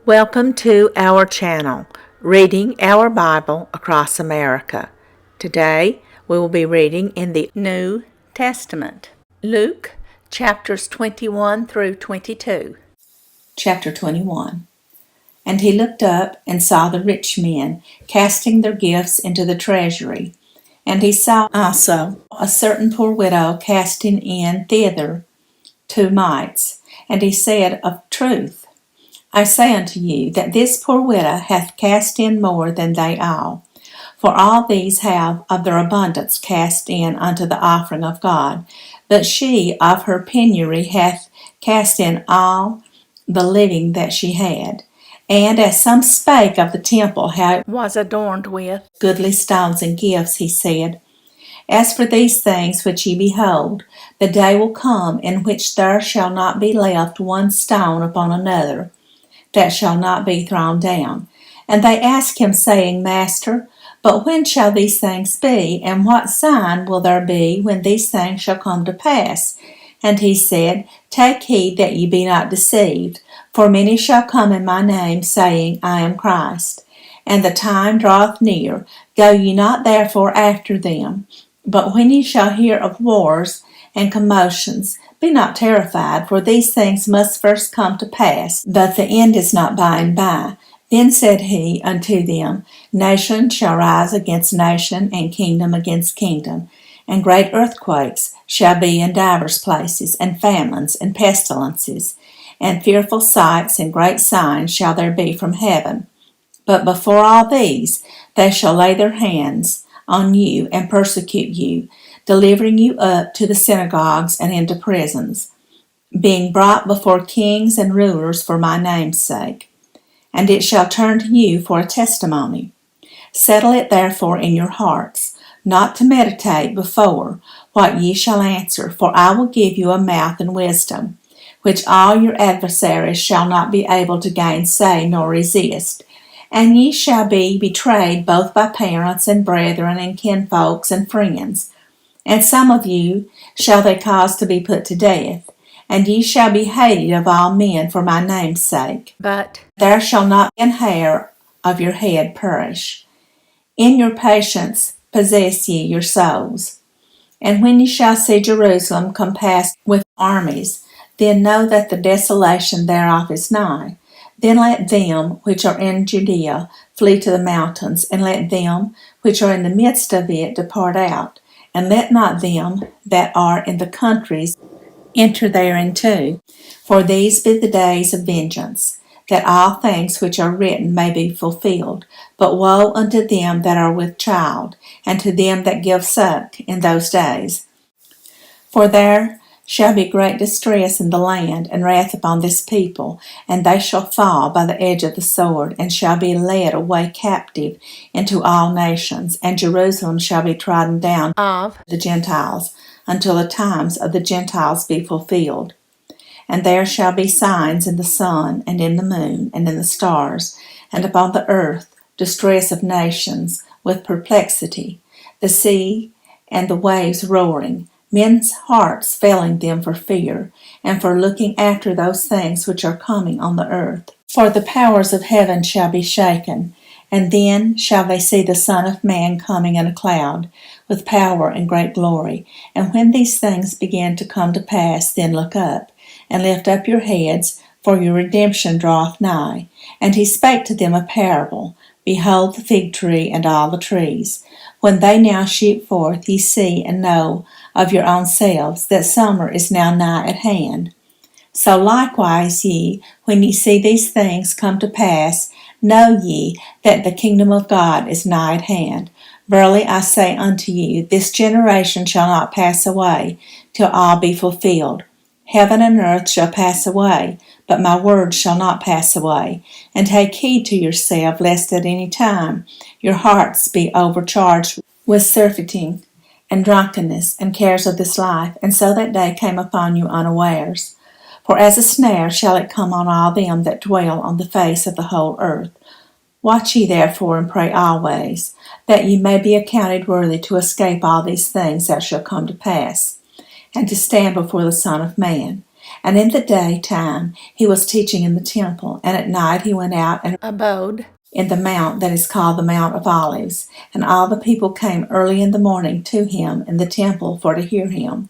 Welcome to our channel, Reading Our Bible Across America. Today we will be reading in the New Testament, Luke chapters 21 through 22. Chapter 21. And he looked up and saw the rich men casting their gifts into the treasury. And he saw also a certain poor widow casting in thither 2 mites. And he said, Of truth, I say unto you, that this poor widow hath cast in more than they all. For all these have of their abundance cast in unto the offering of God. But she of her penury hath cast in all the living that she had. And as some spake of the temple, how it Was adorned with goodly stones and gifts, he said, As for these things which ye behold, the day will come in which there shall not be left one stone upon another, that shall not be thrown down. And they asked him, saying, Master, but when shall these things be? And what sign will there be when these things shall come to pass? And he said, Take heed that ye be not deceived, for many shall come in my name, saying, I am Christ. And the time draweth near. Go ye not therefore after them. But when ye shall hear of wars and commotions, be not terrified, for these things must first come to pass, but the end is not by and by. Then said he unto them, Nation shall rise against nation, and kingdom against kingdom. And great earthquakes shall be in divers places, and famines, and pestilences, and fearful sights, and great signs shall there be from heaven. But before all these, they shall lay their hands on you, and persecute you, delivering you up to the synagogues and into prisons, being brought before kings and rulers for my name's sake. And it shall turn to you for a testimony. Settle it therefore in your hearts, not to meditate before what ye shall answer, for I will give you a mouth and wisdom, which all your adversaries shall not be able to gainsay nor resist. And ye shall be betrayed both by parents and brethren and kinfolks and friends. And some of you shall they cause to be put to death, and ye shall be hated of all men for my name's sake. but There shall not an hair of your head perish. In your patience possess ye your souls. And when ye shall see Jerusalem compassed with armies, then know that the desolation thereof is nigh. Then let them which are in Judea flee to the mountains, and let them which are in the midst of it depart out. And let not them that are in the countries enter thereinto. For these be the days of vengeance, that all things which are written may be fulfilled. But woe unto them that are with child, and to them that give suck in those days. For there shall be great distress in the land, and wrath upon this people, and they shall fall by the edge of the sword, and shall be led away captive into all nations, and Jerusalem shall be trodden down of the Gentiles, until the times of the Gentiles be fulfilled. And there shall be signs in the sun, and in the moon, and in the stars, and upon the earth distress of nations, with perplexity, the sea and the waves roaring, men's hearts failing them for fear, and for looking after those things which are coming on the earth. For the powers of heaven shall be shaken, and then shall they see the Son of Man coming in a cloud, with power and great glory. And when these things begin to come to pass, then look up, and lift up your heads, for your redemption draweth nigh. And he spake to them a parable. Behold the fig tree and all the trees. When they now shoot forth, ye see and know of your own selves that summer is now nigh at hand. So likewise ye, when ye see these things come to pass, know ye that the kingdom of God is nigh at hand. Verily I say unto you, this generation shall not pass away, till all be fulfilled. Heaven and earth shall pass away, but my words shall not pass away. And take heed to yourself, lest at any time your hearts be overcharged with surfeiting and drunkenness and cares of this life, and so that day came upon you unawares. For as a snare shall it come on all them that dwell on the face of the whole earth. Watch ye therefore, and pray always, that ye may be accounted worthy to escape all these things that shall come to pass, and to stand before the Son of Man. And in the daytime he was teaching in the temple, and at night he went out and abode in the mount that is called the Mount of Olives. And all the people came early in the morning to him in the temple for to hear him.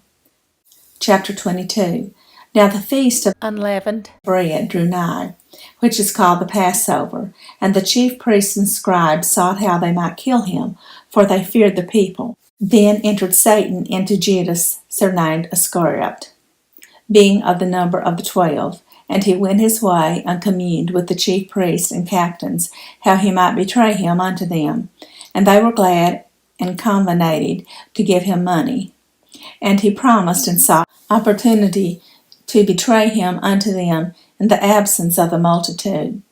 Chapter 22. Now the feast of unleavened bread drew nigh, which is called the Passover. And the chief priests and scribes sought how they might kill him, for they feared the people. Then entered Satan into Judas, surnamed Iscariot, being of the number of the 12. And he went his way, and communed with the chief priests and captains, how he might betray him unto them. And they were glad and convened to give him money. And he promised and sought opportunity to betray him unto them in the absence of the multitude.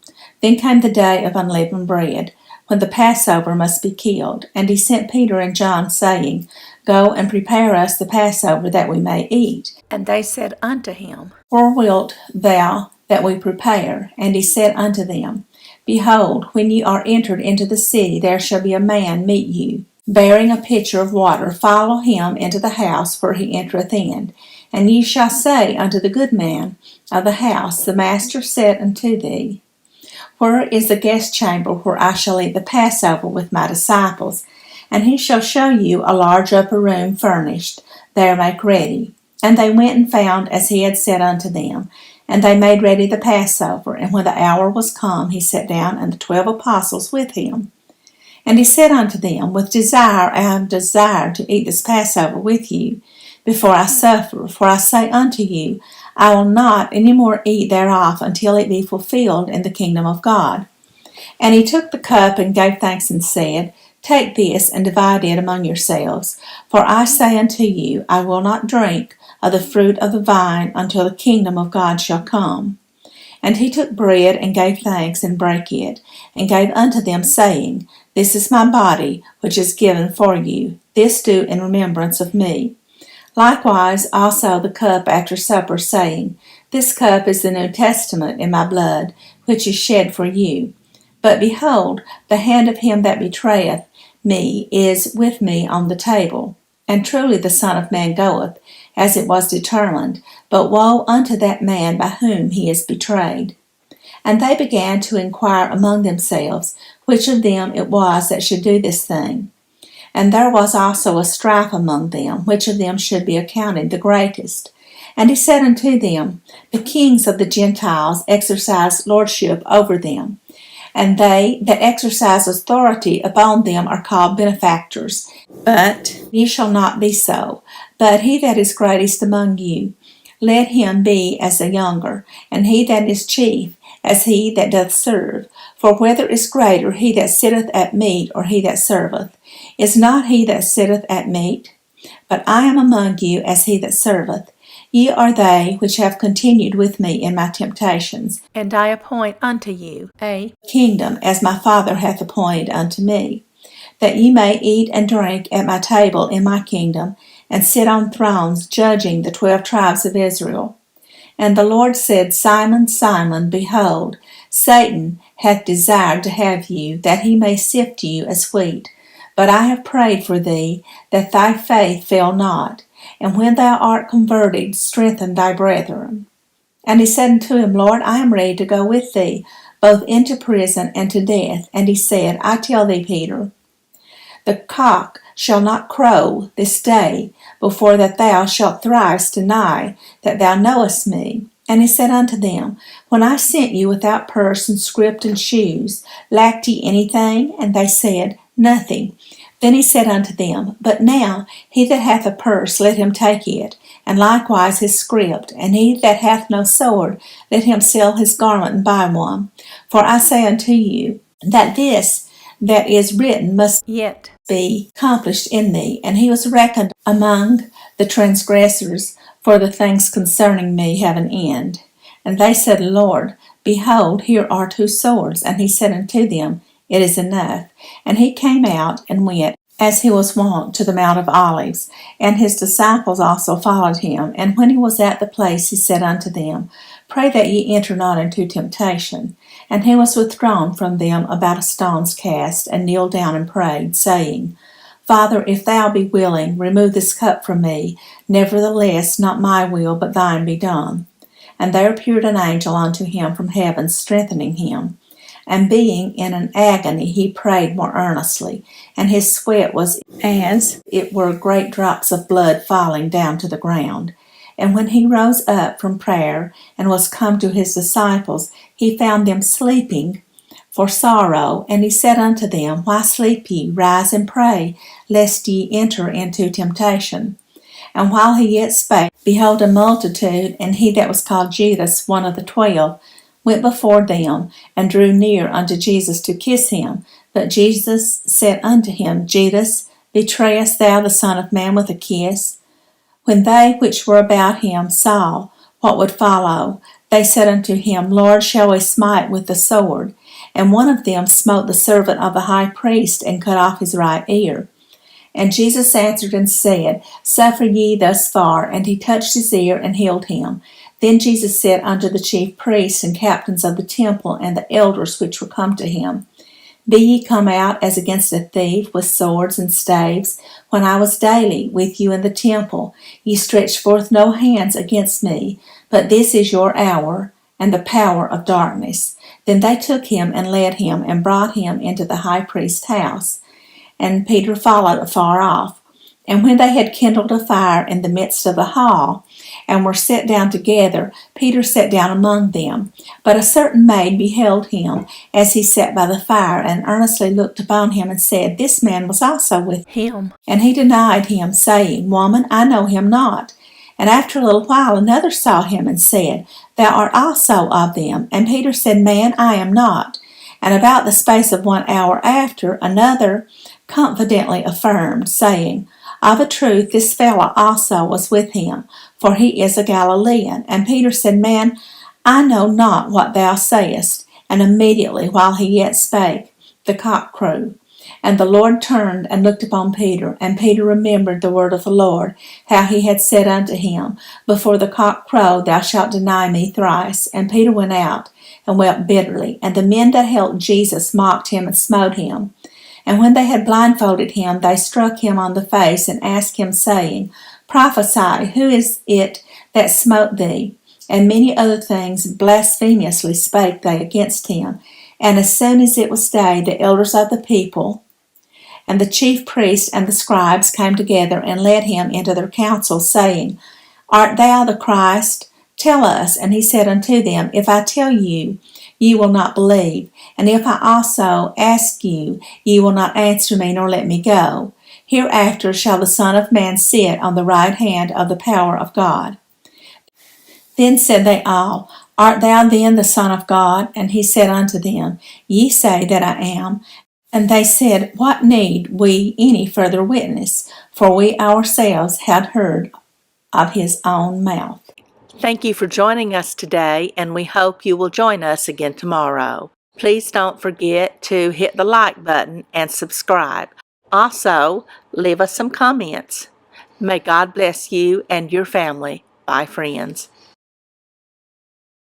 Then came the day of unleavened bread, when the Passover must be killed. And he sent Peter and John, saying, Go and prepare us the Passover, that we may eat. And they said unto him, Where wilt thou that we prepare? And he said unto them, Behold, when ye are entered into the city, there shall be a man meet you, bearing a pitcher of water. Follow him into the house where he entereth in. And ye shall say unto the good man of the house, The master said unto thee, Where is the guest chamber where I shall eat the Passover with my disciples? And he shall show you a large upper room furnished. There make ready. And they went and found as he had said unto them. And they made ready the Passover. And when the hour was come, he sat down, and the 12 apostles with him. And he said unto them, With desire I have desired to eat this Passover with you before I suffer. For I say unto you, I will not any more eat thereof until it be fulfilled in the kingdom of God. And he took the cup and gave thanks and said, Take this and divide it among yourselves. For I say unto you, I will not drink of the fruit of the vine until the kingdom of God shall come. And he took bread and gave thanks and brake it, and gave unto them, saying, This is my body, which is given for you. This do in remembrance of me. Likewise also the cup after supper, saying, This cup is the New Testament in my blood, which is shed for you. But behold, the hand of him that betrayeth me is with me on the table. And truly the Son of Man goeth, as it was determined, but woe unto that man by whom he is betrayed. And they began to inquire among themselves, which of them it was that should do this thing. And there was also a strife among them, which of them should be accounted the greatest. And he said unto them, The kings of the Gentiles exercise lordship over them, and they that exercise authority upon them are called benefactors. But ye shall not be so. But he that is greatest among you, let him be as the younger, and he that is chief as he that doth serve. For whether is greater, he that sitteth at meat, or he that serveth? Is not he that sitteth at meat? But I am among you as he that serveth. Ye are they which have continued with me in my temptations, and I appoint unto you a kingdom, as my Father hath appointed unto me, that ye may eat and drink at my table in my kingdom, and sit on thrones, judging the 12 tribes of Israel. And the Lord said, Simon, Simon, behold, Satan hath desired to have you, that he may sift you as wheat. But I have prayed for thee, that thy faith fail not. And when thou art converted, strengthen thy brethren. And he said unto him, Lord, I am ready to go with thee, both into prison and to death. And he said, I tell thee, Peter, the cock shall not crow this day before that thou shalt thrice deny that thou knowest me. And he said unto them, When I sent you without purse and scrip and shoes, lacked ye anything? And they said, Nothing. Then he said unto them, But now he that hath a purse, let him take it, and likewise his scrip. And he that hath no sword, let him sell his garment and buy one. For I say unto you, that this that is written must yet be accomplished in me. And he was reckoned among the transgressors, for the things concerning me have an end. And they said, Lord, behold, here are 2 swords. And he said unto them, It is enough. And he came out and went, as he was wont, to the Mount of Olives. And his disciples also followed him. And when he was at the place, he said unto them, Pray that ye enter not into temptation. And he was withdrawn from them about a stone's cast, and kneeled down and prayed, saying, Father, if thou be willing, remove this cup from me. Nevertheless, not my will, but thine be done. And there appeared an angel unto him from heaven, strengthening him. And being in an agony, he prayed more earnestly, and his sweat was as it were great drops of blood falling down to the ground. And when he rose up from prayer, and was come to his disciples, he found them sleeping for sorrow. And he said unto them, Why sleep ye? Rise and pray, lest ye enter into temptation. And while he yet spake, behold, a multitude, and he that was called Judas, one of the 12, went before them, and drew near unto Jesus to kiss him. But Jesus said unto him, Judas, betrayest thou the Son of Man with a kiss? When they which were about him saw what would follow, they said unto him, Lord, shall we smite with the sword? And one of them smote the servant of the high priest, and cut off his right ear. And Jesus answered and said, Suffer ye thus far. And he touched his ear, and healed him. Then Jesus said unto the chief priests and captains of the temple, and the elders which were come to him, Be ye come out as against a thief with swords and staves? When I was daily with you in the temple, ye stretched forth no hands against me, but this is your hour, and the power of darkness. Then they took him, and led him, and brought him into the high priest's house. And Peter followed afar off. And when they had kindled a fire in the midst of the hall, and were set down together, Peter sat down among them. But a certain maid beheld him as he sat by the fire, and earnestly looked upon him, and said, This man was also with him. And he denied him, saying, Woman, I know him not. And after a little while another saw him, and said, Thou art also of them. And Peter said, Man, I am not. And about the space of 1 hour after, another confidently affirmed, saying, Of a truth this fellow also was with him, for he is a Galilean. And Peter said, Man, I know not what thou sayest. And immediately, while he yet spake, the cock crew. And the Lord turned and looked upon Peter, and Peter remembered the word of the Lord, how he had said unto him, Before the cock crow thou shalt deny me thrice. And Peter went out, and wept bitterly. And the men that held Jesus mocked him, and smote him. And when they had blindfolded him, they struck him on the face, and asked him, saying, Prophesy, who is it that smote thee? And many other things blasphemously spake they against him. And as soon as it was day, the elders of the people, and the chief priests and the scribes came together, and led him into their council, saying, Art thou the Christ? Tell us. And he said unto them, If I tell you, ye will not believe. And if I also ask you, ye will not answer me, nor let me go. Hereafter shall the Son of Man sit on the right hand of the power of God. Then said they all, Art thou then the Son of God? And he said unto them, Ye say that I am. And they said, What need we any further witness? For we ourselves had heard of his own mouth. Thank you for joining us today, and we hope you will join us again tomorrow. Please don't forget to hit the like button and subscribe. Also, leave us some comments. May God bless you and your family. Bye, friends.